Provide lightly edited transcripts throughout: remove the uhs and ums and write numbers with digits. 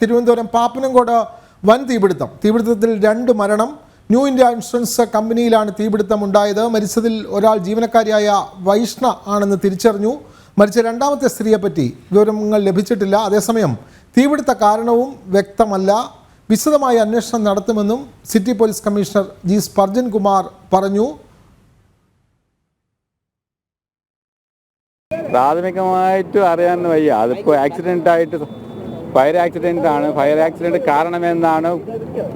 തിരുവനന്തപുരം പാപ്പനംകോട് വൻ തീപിടുത്തത്തിൽ 2 മരണം. New India insurance കമ്പനിയിലാണ് തീപിടുത്തം ഉണ്ടായത്. മരിച്ചതിൽ ഒരാൾ ജീവനക്കാരിയായ വൈഷ്ണ ആണെന്ന് തിരിച്ചറിഞ്ഞു. മരിച്ച രണ്ടാമത്തെ സ്ത്രീയെപ്പറ്റി വിവരങ്ങൾ ലഭിച്ചിട്ടില്ല. അതേസമയം തീപിടുത്ത കാരണവും വ്യക്തമല്ല. വിശദമായ അന്വേഷണം നടത്തുമെന്നും city police commissioner G Spurgeon Kumar പറഞ്ഞു. പ്രാഥമികമായിട്ട് അറിയാൻ വയ്യ. അതിപ്പോൾ ആക്സിഡൻ്റായിട്ട് ഫയർ ആക്സിഡൻ്റ് ആണ്. ഫയർ ആക്സിഡൻറ്റ് കാരണമെന്നാണ്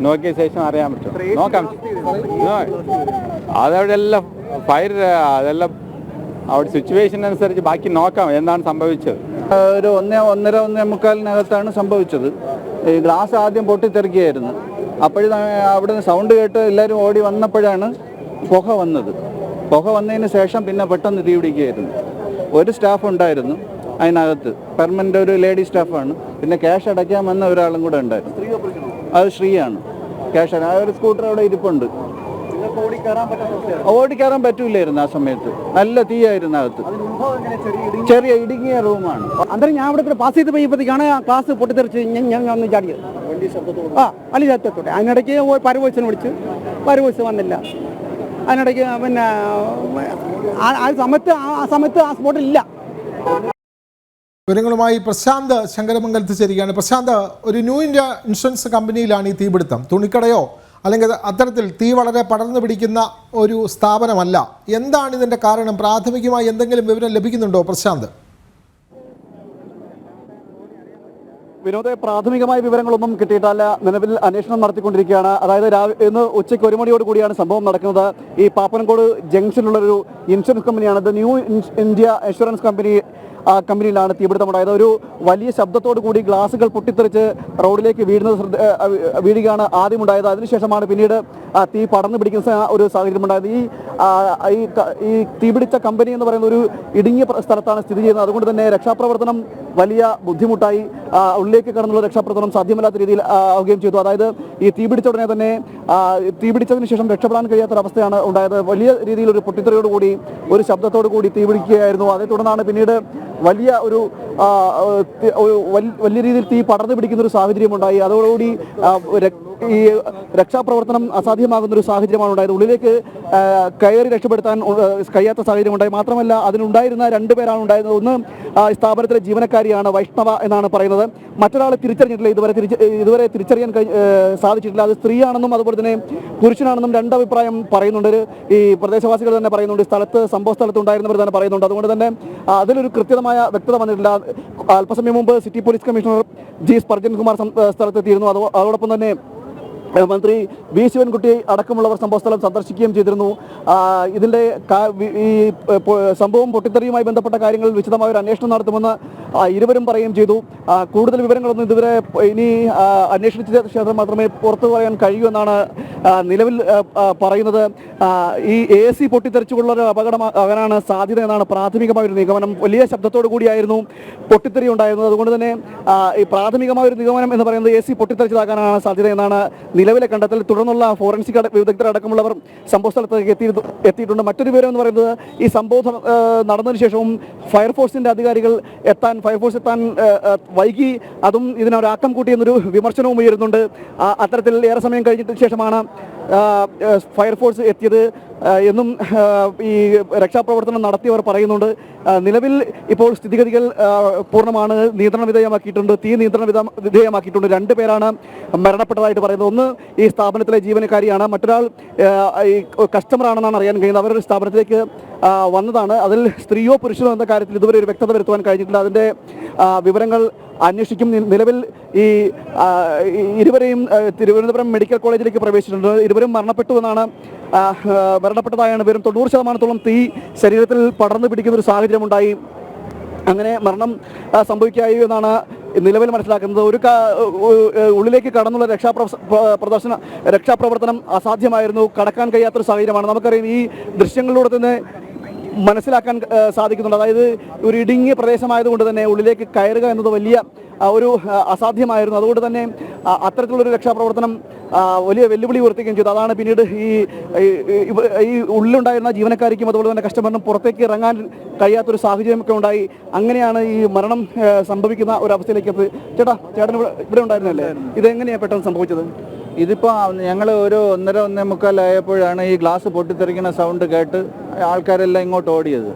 നോക്കിയ ശേഷം അറിയാൻ പറ്റും. നോക്കാം. അതവിടെ എല്ലാം ഫയർ അതെല്ലാം അവിടെ സിറ്റുവേഷൻ അനുസരിച്ച് ബാക്കി നോക്കാം എന്താണ് സംഭവിച്ചത്. ഒരു 1:30-1:45 സംഭവിച്ചത്. ഈ ഗ്ലാസ് ആദ്യം പൊട്ടിത്തെറിക്കുകയായിരുന്നു. അവിടെ നിന്ന് സൗണ്ട് കേട്ട് എല്ലാവരും ഓടി വന്നപ്പോഴാണ് പുക വന്നത്. പുക വന്നതിന് ശേഷം പിന്നെ പെട്ടെന്ന് തീ പിടിക്കുകയായിരുന്നു. ഒരു സ്റ്റാഫ് ഉണ്ടായിരുന്നു അതിനകത്ത്, പെർമനൻ്റ് ഒരു ലേഡി സ്റ്റാഫാണ്. പിന്നെ ക്യാഷ് അടയ്ക്കാൻ വന്ന ഒരാളും കൂടെ ഉണ്ടായിരുന്നു. അത് ശ്രീയാണ്. ക്യാഷ് ആ ഒരു സ്കൂട്ടർ അവിടെ ഇരിപ്പുണ്ട്. ഓടിക്കയറാൻ പറ്റൂലായിരുന്നു ആ സമയത്ത്. നല്ല തീയായിരുന്നു അകത്ത്. ചെറിയ ഇടുങ്ങിയ റൂമാണ്. അന്നേരം ഞാൻ അവിടെ പാസ് ചെയ്ത് പോയപ്പോഴത്തേക്കാണ് ക്ലാസ് പൊട്ടിത്തെറിച്ച് ഞാൻ ഒന്ന് ചാടിയത്. വലിയ ശബ്ദത്തോടെ. അതിനിടയ്ക്ക് പരവോയ്സിനെ വിളിച്ച് പരവോയ്സ് വന്നില്ല. അതിനിടയ്ക്ക് പിന്നെ ആ സമയത്ത് ആ സ്പോട്ടിലില്ല. വിവരങ്ങളുമായി പ്രശാന്ത് ശങ്കരമംഗലത്ത് ചേരുകയാണ്. പ്രശാന്ത്, ഒരു ന്യൂ ഇന്ത്യ ഇൻഷുറൻസ് കമ്പനിയിലാണ് ഈ തീപിടുത്തം. തുണിക്കടയോ അല്ലെങ്കിൽ അത്തരത്തിൽ തീ വളരെ പടർന്നു പിടിക്കുന്ന ഒരു സ്ഥാപനമല്ല. എന്താണ് ഇതിൻ്റെ കാരണം? പ്രാഥമികമായി എന്തെങ്കിലും വിവരം ലഭിക്കുന്നുണ്ടോ പ്രശാന്ത്? വിനോദ, പ്രാഥമികമായ വിവരങ്ങളൊന്നും കിട്ടിയിട്ടല്ല. നിലവിൽ അന്വേഷണം നടത്തിക്കൊണ്ടിരിക്കുകയാണ്. അതായത് ഇന്ന് ഉച്ചയ്ക്ക് 1 മണിയോട് കൂടിയാണ് സംഭവം നടക്കുന്നത്. ഈ പാപ്പനംകോട് ജംഗ്ഷനിലുള്ളൊരു ഇൻഷുറൻസ് കമ്പനിയാണ്. ഇത് ന്യൂ ഇന്ത്യ ഇൻഷുറൻസ് കമ്പനിയിലാണ് തീപിടുത്തമുണ്ടായത്. ഒരു വലിയ ശബ്ദത്തോടു കൂടി ഗ്ലാസുകൾ പൊട്ടിത്തെറിച്ച് റോഡിലേക്ക് വീഴുകയാണ് ആദ്യമുണ്ടായത്. അതിനുശേഷമാണ് പിന്നീട് തീ പടർന്നു പിടിക്കുന്ന ഒരു സാഹചര്യം ഉണ്ടായത്. ഈ തീപിടിച്ച കമ്പനി എന്ന് പറയുന്ന ഒരു ഇടുങ്ങിയ സ്ഥലത്താണ് സ്ഥിതി ചെയ്യുന്നത്. അതുകൊണ്ട് തന്നെ രക്ഷാപ്രവർത്തനം വലിയ ബുദ്ധിമുട്ടായി. ഉള്ളിലേക്ക് കടന്നുള്ള രക്ഷാപ്രവർത്തനം സാധ്യമല്ലാത്ത രീതിയിൽ ആവുകയും ചെയ്തു. അതായത് ഈ തീപിടിച്ച ഉടനെ തന്നെ തീപിടിച്ചതിന് ശേഷം രക്ഷപ്പെടാൻ കഴിയാത്തൊരവസ്ഥയാണ് ഉണ്ടായത്. വലിയ രീതിയിലൊരു പൊട്ടിത്തെറിയോടുകൂടി ഒരു ശബ്ദത്തോടു കൂടി തീപിടിക്കുകയായിരുന്നു. അതേ തുടർന്നാണ് പിന്നീട് വലിയ രീതിയിൽ തീ പടർന്നു പിടിക്കുന്ന ഒരു സാഹചര്യം ഉണ്ടായി. അതോടുകൂടി ഈ രക്ഷാപ്രവർത്തനം അസാധ്യമാകുന്ന ഒരു സാഹചര്യമാണ് ഉണ്ടായത്. ഉള്ളിലേക്ക് കയറി രക്ഷപ്പെടുത്താൻ കഴിയാത്ത സാഹചര്യം ഉണ്ടായി. മാത്രമല്ല, അതിനുണ്ടായിരുന്ന 2 പേരാണ് ഉണ്ടായിരുന്നത്. ഒന്ന് സ്ഥാപനത്തിലെ ജീവനക്കാരിയാണ്, വൈഷ്ണവ എന്നാണ് പറയുന്നത്. മറ്റൊരാളെ തിരിച്ചറിഞ്ഞിട്ടില്ല. ഇതുവരെ തിരിച്ചറിയാൻ സാധിച്ചിട്ടില്ല. അത് സ്ത്രീയാണെന്നും അതുപോലെ തന്നെ പുരുഷനാണെന്നും 2 അഭിപ്രായം പറയുന്നുണ്ട്. ഈ പ്രദേശവാസികൾ തന്നെ പറയുന്നുണ്ട്. സംഭവ സ്ഥലത്ത് ഉണ്ടായിരുന്നവർ തന്നെ പറയുന്നുണ്ട്. അതുകൊണ്ട് തന്നെ അതിലൊരു കൃത്യമായ വ്യക്തത വന്നിട്ടില്ല. അല്പസമയം മുമ്പ് city police commissioner G Spurgeon Kumar സ്ഥലത്തെത്തിയിരുന്നു. അതോടൊപ്പം തന്നെ മന്ത്രി വി ശിവൻകുട്ടി അടക്കമുള്ളവർ സംഭവസ്ഥലം സന്ദർശിക്കുകയും ചെയ്തിരുന്നു. ഇതിൻ്റെ ഈ സംഭവം പൊട്ടിത്തെറിയുമായി ബന്ധപ്പെട്ട കാര്യങ്ങളിൽ വിശദമായ ഒരു അന്വേഷണം നടത്തുമെന്ന് ഇരുവരും പറയുകയും ചെയ്തു. കൂടുതൽ വിവരങ്ങളൊന്നും ഇതുവരെ ഇനി അന്വേഷിച്ച ശേഷം മാത്രമേ പുറത്തു പറയാൻ കഴിയൂ എന്നാണ് നിലവിൽ പറയുന്നത്. ഈ AC പൊട്ടിത്തെറിച്ചുകൊണ്ടുള്ള ഒരു അപകടമാകാനാണ് സാധ്യത എന്നാണ് പ്രാഥമികമായൊരു നിഗമനം. വലിയ ശബ്ദത്തോടു കൂടിയായിരുന്നു പൊട്ടിത്തെറി ഉണ്ടായിരുന്നത്. അതുകൊണ്ട് തന്നെ ഈ പ്രാഥമികമായൊരു നിഗമനം എന്ന് പറയുന്നത് AC പൊട്ടിത്തെറിച്ചതാകാനാണ് സാധ്യത എന്നാണ് നിലവിലെ കണ്ടെത്തൽ. തുടർന്നുള്ള ഫോറൻസിക് വിദഗ്ധരടക്കമുള്ളവർ സംഭവ സ്ഥലത്തേക്ക് എത്തിയിട്ടുണ്ട്. മറ്റൊരു വിവരം എന്ന് പറയുന്നത്, ഈ സംഭവം നടന്നതിന് ശേഷവും ഫയർഫോഴ്സിന്റെ അധികാരികൾ ഫയർഫോഴ്സ് എത്താൻ വൈകി, അതും ഇതിനൊരാക്കം കൂട്ടി എന്നൊരു വിമർശനവും ഉയരുന്നുണ്ട്. അത്തരത്തിൽ ഏറെ സമയം കഴിഞ്ഞിട്ട് ശേഷമാണ് ഫയർഫോഴ്സ് എത്തിയത് എന്നും ഈ രക്ഷാപ്രവർത്തനം നടത്തിയവർ പറയുന്നുണ്ട്. നിലവിൽ ഇപ്പോൾ സ്ഥിതിഗതികൾ പൂർണ്ണമാണ്. നിയന്ത്രണ വിധേയമാക്കിയിട്ടുണ്ട്. തീ നിയന്ത്രണ വിധേയമാക്കിയിട്ടുണ്ട്. 2 പേരാണ് മരണപ്പെട്ടതായിട്ട് പറയുന്നത്. ഒന്ന് ഈ സ്ഥാപനത്തിലെ ജീവനക്കാരിയാണ്. മറ്റൊരാൾ ഈ കസ്റ്റമറാണെന്നാണ് അറിയാൻ കഴിയുന്നത്. അവരൊരു സ്ഥാപനത്തിലേക്ക് വന്നതാണ്. അതിൽ സ്ത്രീയോ പുരുഷനോ എന്ന കാര്യത്തിൽ ഇതുവരെ ഒരു വ്യക്തത വരുത്തുവാൻ കഴിഞ്ഞിട്ടില്ല. അതിൻ്റെ വിവരങ്ങൾ അന്വേഷിക്കും. നിലവിൽ ഈ ഇരുവരെയും തിരുവനന്തപുരം മെഡിക്കൽ കോളേജിലേക്ക് പ്രവേശിച്ചിട്ടുണ്ട്. ഇരുവരും മരണപ്പെട്ടതായാണ് വിവരം. 90% തീ ശരീരത്തിൽ പടർന്നു പിടിക്കുന്ന ഒരു സാഹചര്യം ഉണ്ടായി. അങ്ങനെ മരണം സംഭവിക്കായി എന്നാണ് നിലവിൽ മനസ്സിലാക്കുന്നത്. ഉള്ളിലേക്ക് കടന്നുള്ള രക്ഷാപ്രവർത്തനം അസാധ്യമായിരുന്നു. കടക്കാൻ കഴിയാത്തൊരു സാഹചര്യമാണ്. നമുക്കറിയാം, ഈ ദൃശ്യങ്ങളിലൂടെ തന്നെ മനസ്സിലാക്കാൻ സാധിക്കുന്നുണ്ട്. അതായത് ഒരു ഇടുങ്ങിയ പ്രദേശമായതുകൊണ്ട് തന്നെ ഉള്ളിലേക്ക് കയറുക എന്നത് വലിയ ഒരു അസാധ്യമായിരുന്നു. അതുകൊണ്ട് തന്നെ അത്തരത്തിലുള്ളൊരു രക്ഷാപ്രവർത്തനം വലിയ വെല്ലുവിളി ഉയർത്തുകയും ചെയ്തു. അതാണ് പിന്നീട് ഈ ഉള്ളിലുണ്ടായിരുന്ന ജീവനക്കാരിക്കും അതുപോലെ തന്നെ കസ്റ്റമറിനും പുറത്തേക്ക് ഇറങ്ങാൻ കഴിയാത്തൊരു സാഹചര്യമൊക്കെ ഉണ്ടായി. അങ്ങനെയാണ് ഈ മരണം സംഭവിക്കുന്ന ഒരു അവസ്ഥയിലേക്ക് എത്തി. ചേട്ടൻ ഇവിടെ ഉണ്ടായിരുന്നല്ലേ? ഇതെങ്ങനെയാണ് പെട്ടെന്ന് സംഭവിച്ചത്? ഇതിപ്പോൾ ഞങ്ങൾ ഒരു 1:30-1:45 ആയപ്പോഴാണ് ഈ ഗ്ലാസ് പൊട്ടിത്തെറിക്കുന്ന സൗണ്ട് കേട്ട് ആൾക്കാരെല്ലാം ഇങ്ങോട്ട് ഓടിയത്.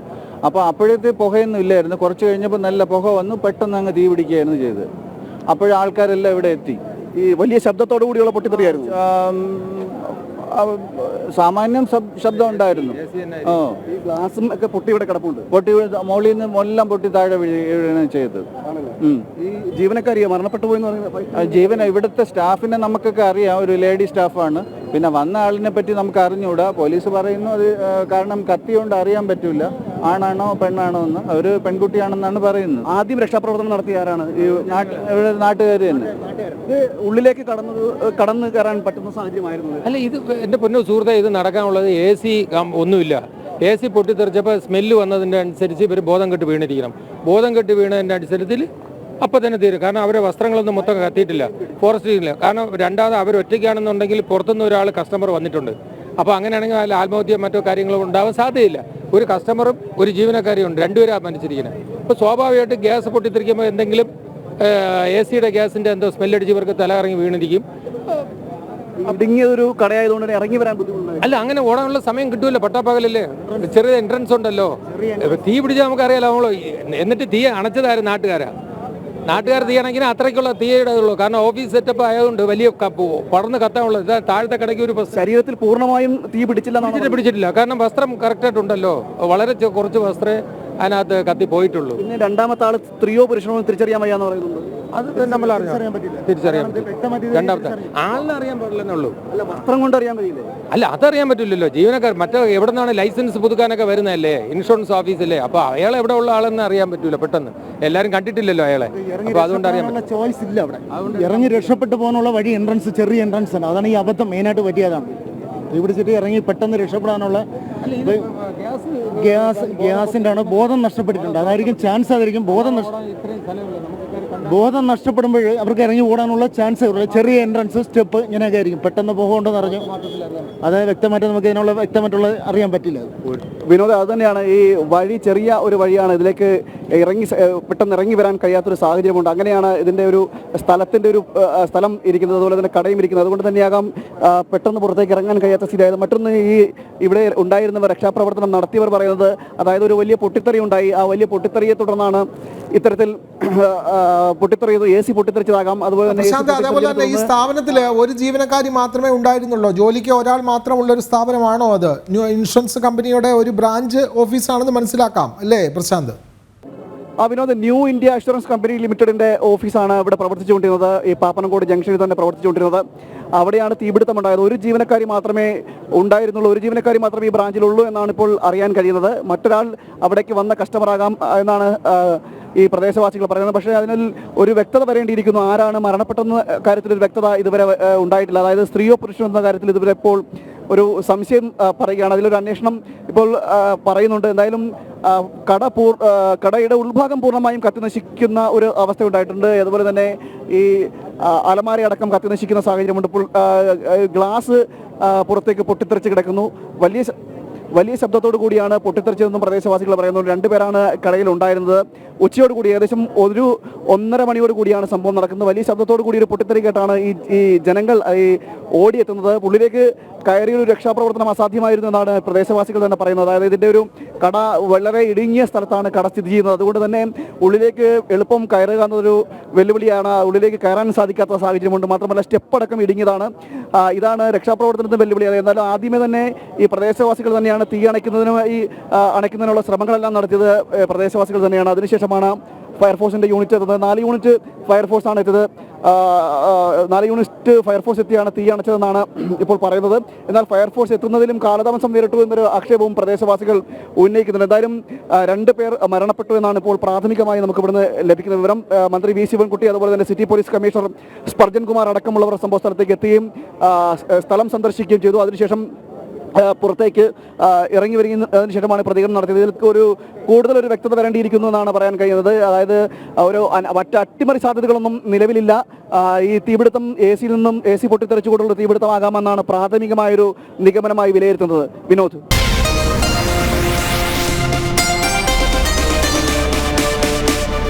അപ്പോൾ അപ്പോഴത്തെ പുകയൊന്നും ഇല്ലായിരുന്നു. കുറച്ച് കഴിഞ്ഞപ്പോൾ നല്ല പുക വന്നു, പെട്ടെന്ന് അങ്ങ് തീ പിടിക്കുകയായിരുന്നു ചെയ്തത്. അപ്പോഴാൾക്കാരെല്ലാം ഇവിടെ എത്തി. ഈ വലിയ ശബ്ദത്തോടു കൂടിയുള്ള പൊട്ടിത്തെറിയായിരുന്നു. സാമാന്യം ശബ്ദം ഉണ്ടായിരുന്നു. ഈ ഗ്ലാസും ഒക്കെ പൊട്ടി ഇവിടെ കിടപ്പുണ്ട്. മുകളിൽ നിന്ന് എല്ലാം പൊട്ടി താഴെ വീഴുകയാണ് ചെയ്തത്. ഈ ജീവനക്കാരിയെ മരണപ്പെട്ടു പോയെന്ന് പറയുന്നത് ഇവിടുത്തെ സ്റ്റാഫിനെ നമുക്കൊക്കെ അറിയാം, ഒരു ലേഡി സ്റ്റാഫാണ്. പിന്നെ വന്ന ആളിനെ പറ്റി നമുക്ക് അറിഞ്ഞുകൂടാ. പോലീസ് പറയുന്നു അത് കാരണം കത്തി കൊണ്ട് അറിയാൻ പറ്റൂല ആണാണോ പെണ്ണാണോ എന്ന്. അവർ പെൺകുട്ടിയാണെന്നാണ് പറയുന്നത്. ആദ്യം രക്ഷാപ്രവർത്തനം നടത്തിയ ആരാണ്? ഈ ഇവിടെ നാട്ടുകാർ തന്നെ. ഉള്ളിലേക്ക് കടന്നു കയറാൻ പറ്റുന്ന സാഹചര്യമായിരുന്നു. അല്ല, ഇത് എൻ്റെ പൊന്നു സുഹൃത്തെ, ഇത് നടക്കാനുള്ളത് AC ഒന്നുമില്ല. AC പൊട്ടിത്തെറിച്ചപ്പോൾ സ്മെല്ല് വന്നതിൻ്റെ അനുസരിച്ച് ഇവർ ബോധം കെട്ട് വീണിരിക്കണം. ബോധം കെട്ട് വീണതിൻ്റെ അടിസ്ഥാനത്തിൽ അപ്പം തന്നെ തീരും. കാരണം അവരെ വസ്ത്രങ്ങളൊന്നും മൊത്തം കത്തിയിട്ടില്ല, ഫോറസ്റ്റ് ഇല്ല. കാരണം രണ്ടാമത് അവർ ഒറ്റയ്ക്കാണെന്നുണ്ടെങ്കിൽ പുറത്തുനിന്ന് ഒരാൾ കസ്റ്റമർ വന്നിട്ടുണ്ട്. അപ്പോൾ അങ്ങനെയാണെങ്കിൽ അതിൽ ആത്മഹത്യ മറ്റോ കാര്യങ്ങളോ ഉണ്ടാവാൻ സാധ്യതയില്ല. ഒരു കസ്റ്റമറും ഒരു ജീവനക്കാരിയും ഉണ്ട്, രണ്ടുപേരാണ് മരിച്ചിരിക്കുന്നത്. അപ്പോൾ സ്വാഭാവികമായിട്ട് ഗ്യാസ് പൊട്ടിത്തെറിക്കുമ്പോൾ എന്തെങ്കിലും AC-യുടെ ഗ്യാസിൻ്റെ എന്തോ സ്മെല്ലടിച്ച് ഇവർക്ക് തലകറങ്ങി വീണിരിക്കും. ഇടുങ്ങിയൊരു കടയായതുകൊണ്ട് ഇറങ്ങി വരാൻ ബുദ്ധിമുട്ടുണ്ട്. അല്ല, അങ്ങനെ ഓടാനുള്ള സമയം കിട്ടൂല, പട്ടാപ്പകലല്ലേ. ചെറിയ എൻട്രൻസ് ഉണ്ടല്ലോ. തീ പിടിച്ചാൽ നമുക്കറിയാലോ. നമ്മൾ എന്നിട്ട് തീ അണച്ചതാരും നാട്ടുകാർ തീ അണയ്ക്കുന്ന അത്രയ്ക്കുള്ള തീയുടെ ഉള്ളൂ. കാരണം ഓഫീസ് സെറ്റപ്പ് ആയതുകൊണ്ട് വലിയ പടർന്ന് കത്താനുള്ളത്. താഴത്തെ കടയ്ക്ക് ഒരു ശരീരത്തിൽ പൂർണ്ണമായും തീ പിടിച്ചിട്ടില്ല. കാരണം വസ്ത്രം കറക്റ്റായിട്ടുണ്ടല്ലോ. വളരെ കുറച്ച് വസ്ത്രമേ അതിനകത്ത് കത്തി പോയിട്ടുള്ളൂ. പിന്നെ രണ്ടാമത്തെ ആൾ സ്ത്രീയോ പുരുഷനോ തിരിച്ചറിയാൻ വയ്യാന്ന് പറയുന്നുണ്ട്. അത് നമ്മൾ തിരിച്ചറിയാൻ പറ്റില്ല. രണ്ടാമത്തെ ആളിനെ അറിയാൻ പാടില്ലെന്നുള്ളൂ. അല്ല, വസ്ത്രം കൊണ്ട് അറിയാൻ കഴിയില്ലേ? അല്ല, അതറിയാൻ പറ്റില്ലല്ലോ. ജീവനക്കാർ മറ്റേ എവിടെ നിന്നാണ് ലൈസൻസ് പുതുക്കാനൊക്കെ വരുന്നതല്ലേ, ഇൻഷുറൻസ് ഓഫീസല്ലേ. അപ്പോൾ അയാൾ എവിടെ ഉള്ള ആളെന്ന് അറിയാൻ പറ്റൂല പെട്ടെന്ന്. എല്ലാവരും കണ്ടിട്ടില്ലല്ലോ അയാളെ. അപ്പോൾ അതുകൊണ്ട് അറിയാൻ ചോയ്സ് ഇല്ല അവിടെ. ഇറങ്ങി രക്ഷപ്പെട്ടു പോകാനുള്ള വഴി എൻട്രൻസ്, ചെറിയ എൻട്രൻസ് ആണ്. അതാണ് ഈ അബദ്ധം മെയിനായിട്ട് പറ്റിയതാണ്. പിടിച്ചിട്ട് ഇറങ്ങി പെട്ടെന്ന് രക്ഷപ്പെടാനുള്ള ഗ്യാസിൻ്റെ ആണ്. ബോധം നഷ്ടപ്പെട്ടിട്ടുണ്ട്. അതായിരിക്കും ചാൻസ്. അതായിരിക്കും ബോധം നഷ്ടപ്പെടുമ്പോൾ അവർക്ക് ഇറങ്ങി ഓടാനുള്ള ചാൻസ്. ചെറിയ എൻട്രൻസ്, സ്റ്റെപ്പ് ഇങ്ങനെയൊക്കെ ആയിരിക്കും. പെട്ടെന്ന് പോകുന്നുണ്ടെന്ന് അറിഞ്ഞു അത് വ്യക്തമായിട്ട് നമുക്ക് ഇതിനുള്ള വ്യക്തമായിട്ടുള്ള അറിയാൻ പറ്റില്ല. വിനോദം, അത് തന്നെയാണ്. ഈ വഴി ചെറിയ ഒരു വഴിയാണ്. ഇതിലേക്ക് പെട്ടെന്ന് ഇറങ്ങി വരാൻ കഴിയാത്തൊരു സാഹചര്യമുണ്ട്. അങ്ങനെയാണ് ഇതിൻ്റെ ഒരു സ്ഥലം ഇരിക്കുന്നത്, അതുപോലെ തന്നെ കടയും ഇരിക്കുന്നത്. അതുകൊണ്ട് തന്നെയാകാം പെട്ടെന്ന് പുറത്തേക്ക് ഇറങ്ങാൻ കഴിയാത്ത സ്ഥിതിയായത്. മറ്റൊന്ന്, ഇവിടെ ഉണ്ടായിരുന്നവർ, രക്ഷാപ്രവർത്തനം നടത്തിയവർ പറയുന്നത്, അതായത് ഒരു വലിയ പൊട്ടിത്തെറി ഉണ്ടായി. ആ വലിയ പൊട്ടിത്തെറിയെ തുടർന്നാണ് ഇത്തരത്തിൽ പൊട്ടിത്തെറിയത്. AC പൊട്ടിത്തെറിച്ചതാകാം. അതുപോലെ തന്നെ ഈ സ്ഥാപനത്തില് ഒരു ജീവനക്കാരി മാത്രമേ ഉണ്ടായിരുന്നുള്ളൂ. ജോലിക്ക് ഒരാൾ മാത്രമുള്ള ഒരു സ്ഥാപനമാണോ അത്? ഇൻഷുറൻസ് കമ്പനിയുടെ ഒരു ബ്രാഞ്ച് ഓഫീസാണെന്ന് മനസ്സിലാക്കാം അല്ലേ Prashanth? Vinod, new India insurance company ലിമിറ്റഡിന്റെ ഓഫീസാണ് ഇവിടെ പ്രവർത്തിച്ചുകൊണ്ടിരുന്നത്. ഈ പാപ്പനംകോട് ജംഗ്ഷനിൽ തന്നെ പ്രവർത്തിച്ചുകൊണ്ടിരുന്നത്. അവിടെയാണ് തീപിടുത്തമുണ്ടായത്. ഒരു ജീവനക്കാരി മാത്രമേ ഉണ്ടായിരുന്നുള്ളൂ. ഒരു ജീവനക്കാരി മാത്രമേ ഈ ബ്രാഞ്ചിലുള്ളൂ എന്നാണ് ഇപ്പോൾ അറിയാൻ കഴിയുന്നത്. മറ്റൊരാൾ അവിടേക്ക് വന്ന കസ്റ്റമറാകാം എന്നാണ് ഈ പ്രദേശവാസികൾ പറയുന്നത്. പക്ഷേ അതിൽ ഒരു വ്യക്തത വരേണ്ടിയിരിക്കുന്നു. ആരാണ് മരണപ്പെട്ടെന്ന കാര്യത്തിൽ ഒരു വ്യക്തത ഇതുവരെ ഉണ്ടായിട്ടില്ല. അതായത് സ്ത്രീയോ പുരുഷനോ എന്ന കാര്യത്തിൽ ഇതുവരെ ഇപ്പോൾ ഒരു സംശയം പറയുകയാണ്. അതിലൊരു അന്വേഷണം ഇപ്പോൾ പറയുന്നുണ്ട്. എന്തായാലും കടയുടെ ഉൾഭാഗം പൂർണ്ണമായും കത്തിനശിക്കുന്ന ഒരു അവസ്ഥ ഉണ്ടായിട്ടുണ്ട്. അതുപോലെ തന്നെ ഈ അലമാര അടക്കം കത്തിനശിക്കുന്ന സാഹചര്യമുണ്ട്. ഇപ്പോൾ ഗ്ലാസ് പുറത്തേക്ക് പൊട്ടിത്തെറിച്ച് കിടക്കുന്നു. വലിയ ശബ്ദത്തോടു കൂടിയാണ് പൊട്ടിത്തെറിച്ചതെന്നും പ്രദേശവാസികൾ പറയുന്നു. രണ്ടുപേരാണ് കടയിൽ ഉണ്ടായിരുന്നത്. ഉച്ചയോടുകൂടി ഏകദേശം 1-1.5 മണിയോട് കൂടിയാണ് സംഭവം നടക്കുന്നത്. വലിയ ശബ്ദത്തോടു കൂടി ഒരു പൊട്ടിത്തെറി കേട്ടാണ് ഈ ജനങ്ങൾ ഓടിയെത്തുന്നത്. ഉള്ളിലേക്ക് കയറിയൊരു രക്ഷാപ്രവർത്തനം അസാധ്യമായിരുന്നു എന്നാണ് പ്രദേശവാസികൾ തന്നെ പറയുന്നത്. അതായത് ഇതിൻ്റെ ഒരു കട വളരെ ഇടുങ്ങിയ സ്ഥലത്താണ് കട സ്ഥിതി ചെയ്യുന്നത്. അതുകൊണ്ട് തന്നെ ഉള്ളിലേക്ക് എളുപ്പം കയറുക എന്നതൊരു വെല്ലുവിളിയാണ്. ഉള്ളിലേക്ക് കയറാൻ സാധിക്കാത്ത സാഹചര്യമുണ്ട്. മാത്രമല്ല സ്റ്റെപ്പ് അടക്കം ഇടുങ്ങിയതാണ്. ഇതാണ് രക്ഷാപ്രവർത്തനത്തിന് വെല്ലുവിളി. എന്നാലും ആദ്യമേ തന്നെ ഈ പ്രദേശവാസികൾ തന്നെയാണ് തീ അണയ്ക്കുന്നതിനുള്ള ശ്രമങ്ങളെല്ലാം നടത്തിയത്. പ്രദേശവാസികൾ തന്നെയാണ്. അതിനുശേഷമാണ് ഫയർഫോഴ്സിന്റെ യൂണിറ്റ് എത്തുന്നത്. 4 യൂണിറ്റ് ഫയർഫോഴ്സാണ് എത്തിയത്. 4 യൂണിറ്റ് ഫയർഫോഴ്സ് എത്തിയാണ് തീ അണച്ചതെന്നാണ് ഇപ്പോൾ പറയുന്നത്. എന്നാൽ ഫയർഫോഴ്സ് എത്തുന്നതിലും കാലതാമസം നേരിട്ടു എന്നൊരു ആക്ഷേപവും പ്രദേശവാസികൾ ഉന്നയിക്കുന്നുണ്ട്. എന്തായാലും 2 പേർ മരണപ്പെട്ടു എന്നാണ് ഇപ്പോൾ പ്രാഥമികമായി നമുക്ക് ഇവിടുന്ന് ലഭിക്കുന്ന വിവരം. മന്ത്രി വി ശിവൻകുട്ടി, അതുപോലെ തന്നെ city police commissioner Sparjan Kumar അടക്കമുള്ളവർ സംഭവ സ്ഥലത്തേക്ക് എത്തുകയും സ്ഥലം സന്ദർശിക്കുകയും ചെയ്തു. അതിനുശേഷം പുറത്തേക്ക് ഇറങ്ങി വരുന്നതിന് ശേഷമാണ് പ്രതികരണം നടത്തിയത്. ഇതിൽ കൂടുതലൊരു വ്യക്തത വരേണ്ടിയിരിക്കുന്നു എന്നാണ് പറയാൻ കഴിയുന്നത്. അതായത് മറ്റ് അട്ടിമറി സാധ്യതകളൊന്നും നിലവിലില്ല. ഈ തീപിടുത്തം AC പൊട്ടിത്തെറിച്ചുകൊണ്ടുള്ള തീപിടുത്തമാകാമെന്നാണ് പ്രാഥമികമായൊരു നിഗമനമായി വിലയിരുത്തുന്നത്. വിനോദ്.